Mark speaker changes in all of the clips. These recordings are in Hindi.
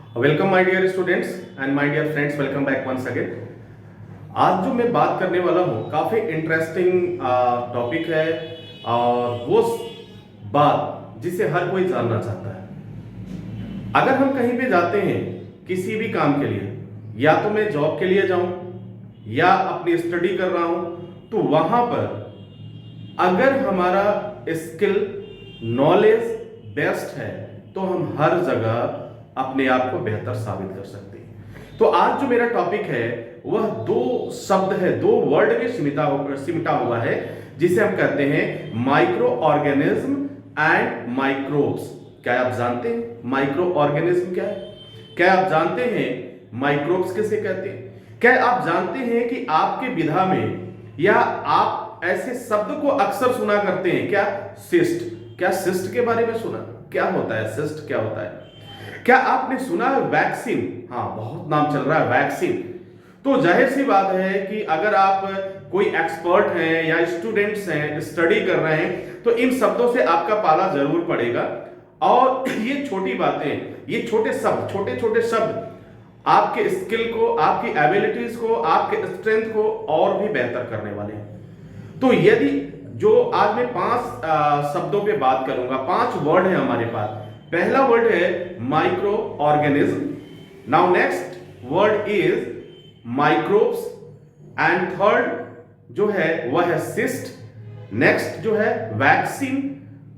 Speaker 1: Welcome my dear students and my dear friends, welcome back once again. आज जो मैं बात करने वाला हूँ काफ़ी इंटरेस्टिंग टॉपिक है और वो बात जिसे हर कोई जानना चाहता है। अगर हम कहीं पे जाते हैं किसी भी काम के लिए, या तो मैं जॉब के लिए जाऊं या अपनी स्टडी कर रहा हूं, तो वहां पर अगर हमारा स्किल नॉलेज बेस्ट है तो हम हर जगह अपने आप को बेहतर साबित कर सकते हैं। तो आज जो मेरा टॉपिक है वह दो शब्द है, दो वर्ड में सिमटा हुआ है, जिसे हम कहते हैं माइक्रो ऑर्गेनिज्म एंड माइक्रोब्स। क्या आप जानते हैं माइक्रो ऑर्गेनिज्म क्या है? क्या आप जानते हैं माइक्रोब्स किसे कहते हैं? क्या आप जानते हैं कि आपके विधा में या आप ऐसे शब्द को अक्सर सुना करते हैं, क्या सिस्ट? क्या सिस्ट के बारे में सुना? क्या होता है सिस्ट? क्या होता है? क्या आपने सुना है वैक्सीन? हाँ, बहुत नाम चल रहा है वैक्सीन। तो जाहिर सी बात है कि अगर आप कोई एक्सपर्ट हैं या स्टूडेंट्स हैं, स्टडी कर रहे हैं, तो इन शब्दों से आपका पाला जरूर पड़ेगा। और ये छोटी बातें, ये छोटे शब्द, छोटे छोटे शब्द आपके स्किल को, आपकी एबिलिटीज को, आपके स्ट्रेंथ को और भी बेहतर करने वाले हैं। तो यदि जो आज मैं 5 शब्दों पे बात करूंगा, 5 वर्ड है हमारे पास। पहला वर्ड है micro organism, now next word is microbes, and third जो है वह है सिस्ट, नेक्स्ट जो है वैक्सीन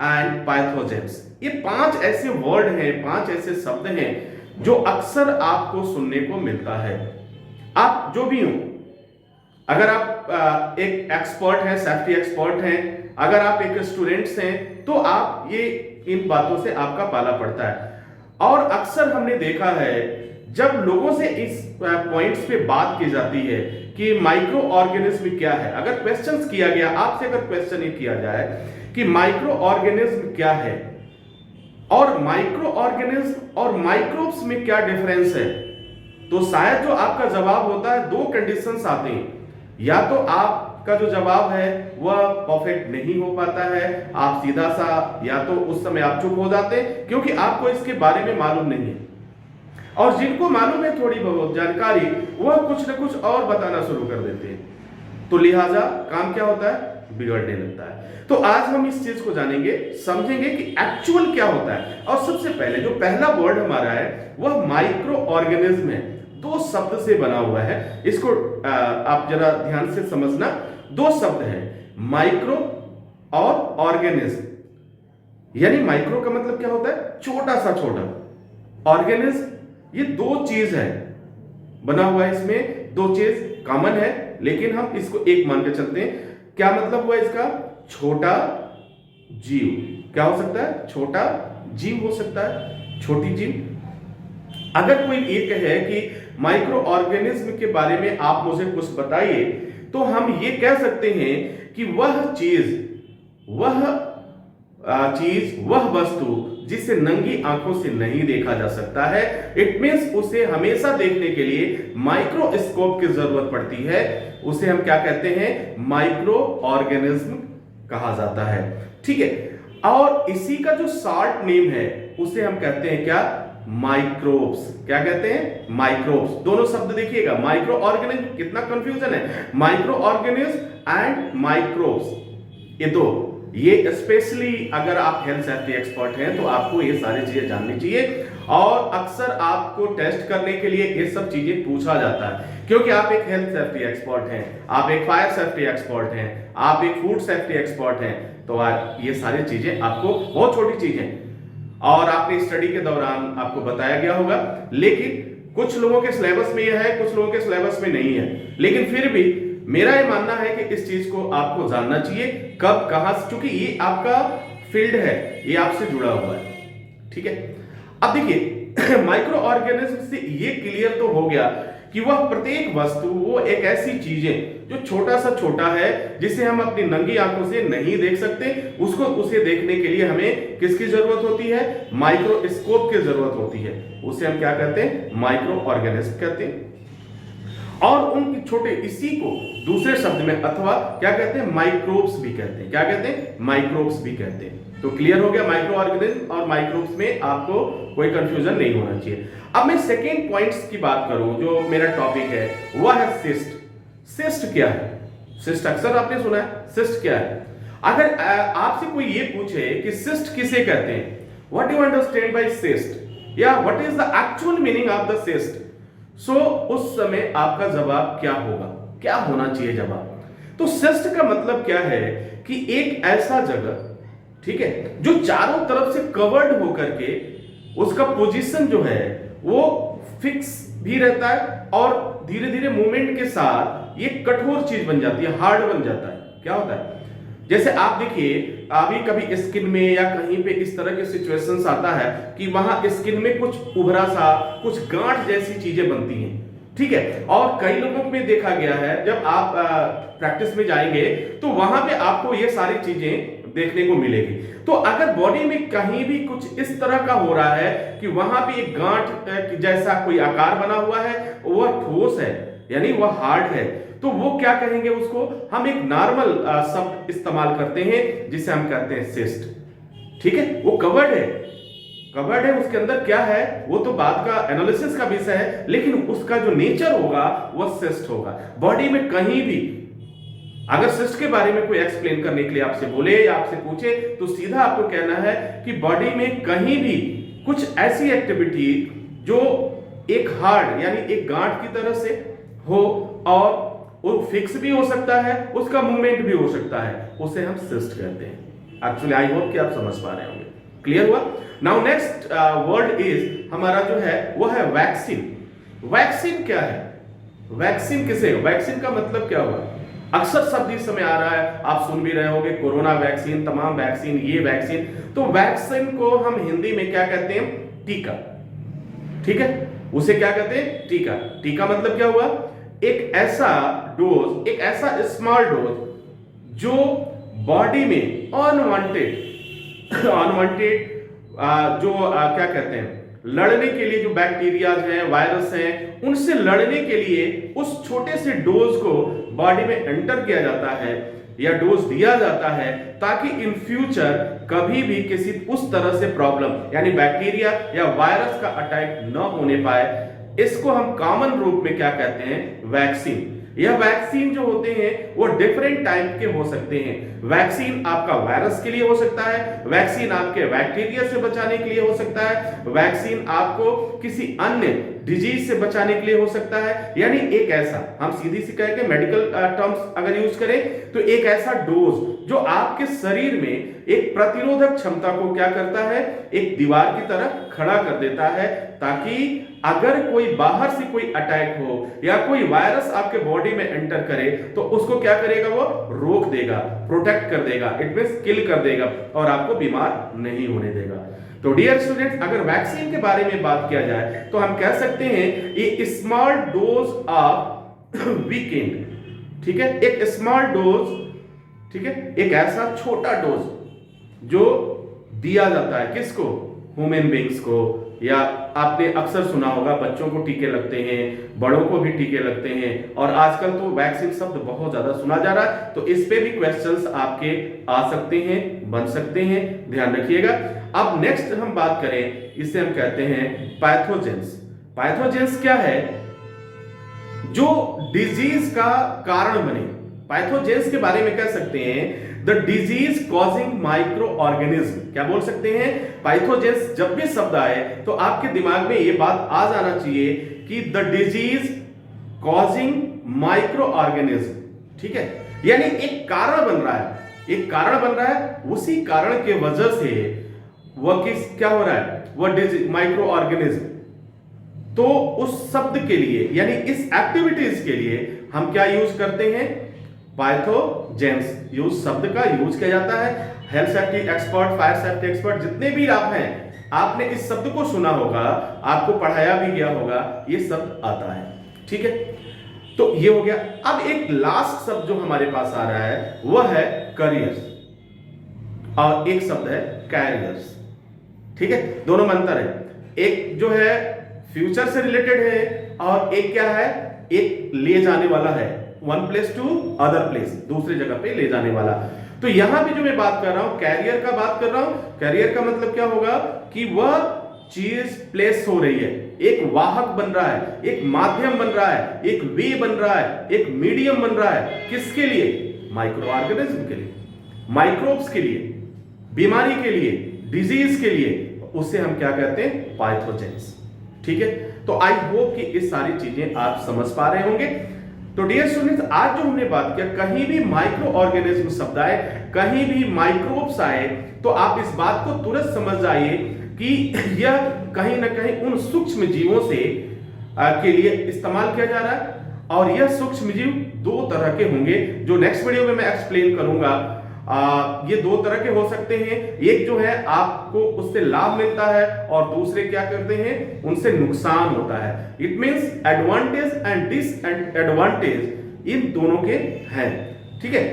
Speaker 1: एंड पैथोजेंस। ये 5 ऐसे वर्ड हैं, 5 ऐसे शब्द हैं जो अक्सर आपको सुनने को मिलता है। आप जो भी हो, अगर आप एक एक्सपर्ट हैं, सेफ्टी एक्सपर्ट हैं, अगर आप एक स्टूडेंट्स हैं, तो आप ये इन बातों से आपका पाला पड़ता है। और अक्सर हमने देखा है जब लोगों से इस पॉइंट्स पे बात की जाती है कि माइक्रो ऑर्गेनिज्म क्या है, अगर क्वेश्चंस किया गया, आपसे अगर क्वेश्चन ये किया जाए कि माइक्रो ऑर्गेनिज्म क्या है और माइक्रो ऑर्गेनिज्म और माइक्रोब्स में क्या डिफरेंस है, तो शायद जो आपका जवाब होता है, 2 कंडीशंस आते हैं। या तो आपका जो जवाब है वह परफेक्ट नहीं हो पाता है, आप सीधा सा, या तो उस समय आप चुप हो जाते हैं क्योंकि आपको इसके बारे में मालूम नहीं है। और जिनको मालूम है थोड़ी बहुत जानकारी, वह कुछ न कुछ और बताना शुरू कर देते हैं। तो लिहाजा काम क्या होता है? बिगड़ने लगता है। तो आज हम इस चीज को जानेंगे, समझेंगे कि एक्चुअल क्या होता है। और सबसे पहले जो पहला वर्ड हमारा है वह माइक्रो ऑर्गेनिज्म है। 2 शब्द से बना हुआ है, इसको आप जरा ध्यान से समझना। 2 शब्द है, माइक्रो और ऑर्गेनिज्म। यानी माइक्रो का मतलब क्या होता है? छोटा सा छोटा। ऑर्गेनिज्म, ये 2 चीज है बना हुआ है, इसमें 2 चीज कॉमन है, लेकिन हम इसको एक मान के चलते हैं। क्या मतलब हुआ इसका? छोटा जीव। क्या हो सकता है? छोटा जीव हो सकता है, छोटी जीव। अगर कोई ये कहे कि माइक्रो ऑर्गेनिज्म के बारे में आप मुझे कुछ बताइए, तो हम ये कह सकते हैं कि वह चीज, वह वस्तु जिसे नंगी आंखों से नहीं देखा जा सकता है। इट मींस उसे हमेशा देखने के लिए माइक्रोस्कोप की जरूरत पड़ती है। उसे हम क्या कहते हैं? माइक्रो ऑर्गेनिज्म कहा जाता है। ठीक है। और इसी का जो शॉर्ट नेम है उसे हम कहते हैं क्या? माइक्रोब्स। क्या कहते हैं? माइक्रोब्स। दोनों शब्द देखिएगा, माइक्रो ऑर्गेनिज्म, कितना कंफ्यूजन है। माइक्रो ऑर्गेनिज्म एंड माइक्रोब्स, ये दो, ये स्पेशली अगर आप हेल्थ सेफ्टी एक्सपर्ट हैं तो आपको ये सारी चीजें जाननी चाहिए। और अक्सर आपको टेस्ट करने के लिए ये सब चीजें पूछा जाता है, क्योंकि आप एक हेल्थ सेफ्टी एक्सपर्ट हैं, आप एक फायर सेफ्टी एक्सपर्ट हैं, आप एक फूड सेफ्टी एक्सपर्ट हैं। तो ये सारी चीजें आपको, बहुत छोटी चीजें, और आपने स्टडी के दौरान आपको बताया गया होगा। लेकिन कुछ लोगों के सिलेबस में यह है, कुछ लोगों के सिलेबस में नहीं है। लेकिन फिर भी मेरा यह मानना है कि इस चीज को आपको जानना चाहिए, कब, कहां, क्योंकि ये आपका फील्ड है, ये आपसे जुड़ा हुआ है। ठीक है। अब देखिए माइक्रो ऑर्गेनिज्म से ये क्लियर तो हो गया कि वह प्रत्येक वस्तु, वो एक ऐसी चीज है जो छोटा सा छोटा है, जिसे हम अपनी नंगी आंखों से नहीं देख सकते। उसे देखने के लिए हमें किसकी जरूरत होती है? माइक्रोस्कोप की जरूरत होती है। उसे हम क्या कहते हैं? माइक्रो ऑर्गेनिज्म कहते हैं। और उन छोटे इसी को दूसरे शब्द में अथवा क्या कहते हैं, माइक्रोब्स भी कहते हैं। क्या कहते हैं, माइक्रोब्स भी कहते हैं। तो क्लियर हो गया, माइक्रो ऑर्गेनिज्म और माइक्रोब्स में आपको कोई कंफ्यूजन नहीं होना चाहिए। अब मैं सेकेंड पॉइंट्स की बात करूं, जो मेरा टॉपिक है वह है सिस्ट। सिस्ट क्या है? सिस्ट अक्सर आपने सुना है, सिस्ट क्या है? अगर आपसे कोई ये पूछे कि सिस्ट किसे कहते हैं, what do you understand by cyst, या what is the actual meaning of the cyst, so उस समय आपका जवाब क्या होगा, क्या होना चाहिए जवाब? तो सिस्ट का मतलब क्या है कि एक ऐसा जगह, ठीक है, जो चारों तरफ से कवर्ड होकर के उसका पोजीशन जो है वो फिक्स भी रहता है और धीरे धीरे मूवमेंट के साथ ये कठोर चीज बन जाती है, हार्ड बन जाता है। क्या होता है, जैसे आप देखिए अभी कभी स्किन में या कहीं पे इस तरह के सिचुएशंस आता है कि वहां स्किन में कुछ उभरा सा, कुछ गांठ जैसी चीजें बनती हैं, ठीक है। और कई लोगों में देखा गया है, जब आप प्रैक्टिस में जाएंगे तो वहां पे आपको ये सारी चीजें देखने को मिलेगी। तो अगर बॉडी में कहीं भी कुछ इस तरह का हो रहा है कि वहां पे एक गांठ जैसा कोई आकार बना हुआ है, वह ठोस है यानी वह हार्ड है, तो वो क्या कहेंगे, उसको हम एक नॉर्मल शब्द इस्तेमाल करते हैं जिसे हम कहते हैं सिस्ट। ठीक है, वो कवर्ड है, कवर्ड है, उसके अंदर क्या है वो तो बाद का एनालिसिस का विषय है, लेकिन उसका जो नेचर होगा वह सिस्ट होगा। बॉडी में कहीं भी अगर सिस्ट के बारे में कोई एक्सप्लेन करने के लिए आपसे बोले या आपसे पूछे तो सीधा आपको कहना है कि बॉडी में कहीं भी कुछ ऐसी एक्टिविटी जो एक हार्ड यानी एक गांठ की तरह से हो और वो फिक्स भी हो सकता है, उसका मूवमेंट भी हो सकता है, उसे हम सिस्ट कहते हैं। एक्चुअली आई होप कि आप समझ पा रहे होंगे। क्लियर हुआ? नाउ नेक्स्ट वर्ड इज हमारा जो है वो है वैक्सीन। वैक्सीन क्या है? वैक्सीन किसे, वैक्सीन का मतलब क्या हुआ? अक्सर शब्द इस समय आ रहा है, आप सुन भी रहे होंगे, कोरोना वैक्सीन, तमाम वैक्सीन, ये वैक्सीन। तो वैक्सीन को हम हिंदी में क्या कहते हैं? टीका। ठीक है, उसे क्या कहते हैं? टीका। टीका मतलब क्या हुआ? एक ऐसा डोज, एक ऐसा स्मॉल डोज जो बॉडी में अनवांटेड जो क्या कहते हैं, लड़ने के लिए जो बैक्टीरिया हैं, वायरस हैं, उनसे लड़ने के लिए उस छोटे से डोज को बॉडी में एंटर किया जाता है या डोज दिया जाता है, ताकि इन फ्यूचर कभी भी किसी उस तरह से प्रॉब्लम यानी बैक्टीरिया या वायरस का अटैक न होने पाए। इसको हम कॉमन रूप में क्या कहते हैं? वैक्सीन। यह वैक्सीन जो होते हैं वो डिफरेंट टाइप के हो सकते हैं। वैक्सीन आपका वायरस के लिए हो सकता है, वैक्सीन आपके बैक्टीरिया से बचाने के लिए हो सकता है, वैक्सीन आपको किसी अन्य डिजीज से बचाने के लिए हो सकता है। यानी एक ऐसा, हम सीधी सी कह के मेडिकल टर्म्स अगर यूज करें तो एक ऐसा डोज जो आपके शरीर में एक प्रतिरोधक क्षमता को क्या करता है, एक दीवार की तरह खड़ा कर देता है, ताकि अगर कोई बाहर से कोई अटैक हो या कोई वायरस आपके बॉडी में एंटर करे तो उसको क्या करेगा, वो रोक देगा, प्रोटेक्ट कर देगा, इट मींस किल कर देगा और आपको बीमार नहीं होने देगा। तो डियर स्टूडेंट्स, अगर वैक्सीन के बारे में बात किया जाए तो हम कह सकते हैं ये स्मॉल डोज ऑफ वीकेंड। ठीक है, एक स्मॉल डोज, ठीक है, एक ऐसा छोटा डोज जो दिया जाता है किसको? ह्यूमन बींग्स को। या आपने अक्सर सुना होगा बच्चों को टीके लगते हैं, बड़ों को भी टीके लगते हैं, और आजकल तो वैक्सीन शब्द बहुत ज्यादा सुना जा रहा है, तो इस पे भी क्वेश्चंस आपके आ सकते हैं, बन सकते हैं, ध्यान रखिएगा। अब नेक्स्ट हम बात करें, इसे हम कहते हैं पैथोजेंस। पैथोजेंस क्या है? जो डिजीज का कारण बने। पैथोजेंस के बारे में कह सकते हैं the disease causing micro organism. क्या बोल सकते हैं? पैथोजेंस जब भी शब्द आए तो आपके दिमाग में यह बात आ जाना चाहिए कि the disease causing micro organism. ठीक है, यानी एक कारण बन रहा है, एक कारण बन रहा है, उसी कारण के वजह से वह क्या हो रहा है, वह डिजीज माइक्रो ऑर्गेनिज्म। तो उस शब्द के लिए यानी इस एक्टिविटीज के लिए हम क्या यूज करते हैं? पैथोजेंस यूज शब्द का यूज किया जाता है। Health safety expert, fire safety expert, जितने भी आप हैं, आपने इस शब्द को सुना होगा, आपको पढ़ाया भी गया होगा, ये शब्द आता है। ठीक है, तो ये हो गया। अब एक लास्ट शब्द जो हमारे पास आ रहा है वह है करियर्स, और एक शब्द है कैरियर्स। ठीक है, दोनों में अंतर है। एक जो है फ्यूचर से रिलेटेड है और एक क्या है, एक ले जाने वाला है, one place to other place, दूसरी जगह पे ले जाने वाला। तो यहां भी जो मैं बात कर रहा हूं कैरियर का बात कर रहा हूं। कैरियर का मतलब क्या होगा कि वह चीज प्लेस हो रही है, एक वाहक बन रहा है, एक माध्यम बन रहा है, एक वे बन रहा है, एक मीडियम बन रहा है। किसके लिए? माइक्रो ऑर्गेनिज्म के लिए, माइक्रोब्स के लिए, बीमारी के लिए, डिजीज के लिए। उसे हम क्या कहते हैं? पैथोजेंस। ठीक है, तो आई होप कि इस सारी चीजें आप समझ पा रहे होंगे। तो डियर स्टूडेंट्स, आज जो हमने बात किया, कहीं भी माइक्रो ऑर्गेनिज्म शब्द आए, कहीं भी माइक्रोब्स आए, तो आप इस बात को तुरंत समझ जाइए कि यह कहीं ना कहीं उन सूक्ष्म जीवों से के लिए इस्तेमाल किया जा रहा है। और यह सूक्ष्म जीव दो तरह के होंगे, जो नेक्स्ट वीडियो में मैं एक्सप्लेन करूंगा। ये दो तरह के हो सकते हैं। एक जो है आपको उससे लाभ मिलता है और दूसरे क्या करते हैं? उनसे नुकसान होता है। It means advantage and disadvantage इन दोनों के हैं। ठीक है,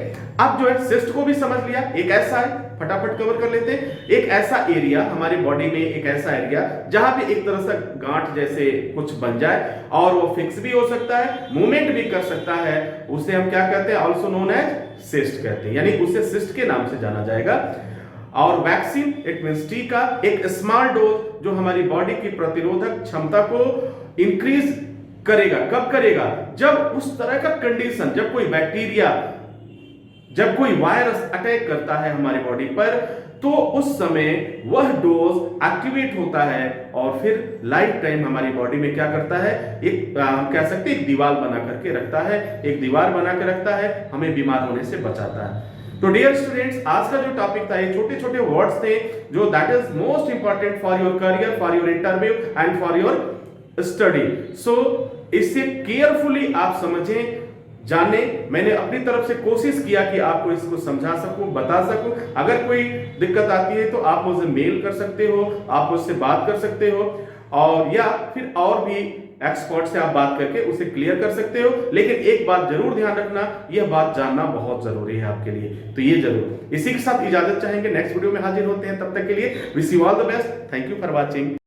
Speaker 1: अब जो है सिस्ट को भी समझ लिया। एक ऐसा है, फटाफट कवर कर लेते हैं। एक ऐसा एरिया हमारी बॉडी में, एक ऐसा एरिया जहां पे एक तरह से गांठ जैसे कुछ बन जाए और वो फिक्स भी हो सकता है, मूवमेंट भी कर सकता है। उसे हम क्या कहते हैं? ऑल्सो नोन एज सिस्ट कहते हैं, यानी उसे सिस्ट के नाम से जाना जाएगा। और वैक्सीन, इट मींस टीका, एक स्मॉल डोज जो हमारी बॉडी की प्रतिरोधक क्षमता को इंक्रीज करेगा। कब करेगा? जब उस तरह का कंडीशन, जब कोई बैक्टीरिया, जब कोई वायरस अटैक करता है हमारी बॉडी पर, तो उस समय वह डोज एक्टिवेट होता है और फिर लाइफ टाइम हमारी बॉडी में क्या करता है? एक हम कह सकते हैं एक दीवार बना करके रखता है, एक दीवार बना के रखता है, हमें बीमार होने से बचाता है। तो डियर स्टूडेंट्स, आज का जो टॉपिक था, ये छोटे छोटे वर्ड्स थे जो that is most important for your career, for your interview and for your study. So इसे केयरफुली आप समझें, जाने। मैंने अपनी तरफ से कोशिश किया कि आपको इसको समझा सकूं, बता सकूं। अगर कोई दिक्कत आती है तो आप मुझे मेल कर सकते हो, आप मुझसे बात कर सकते हो, और या फिर और भी एक्सपर्ट से आप बात करके उसे क्लियर कर सकते हो। लेकिन एक बात जरूर ध्यान रखना, यह बात जानना बहुत जरूरी है आपके लिए, तो ये जरूर। इसी के साथ इजाजत चाहेंगे, नेक्स्ट वीडियो में हाजिर होते हैं। तब तक के लिए wish you all the best. Thank you for watching.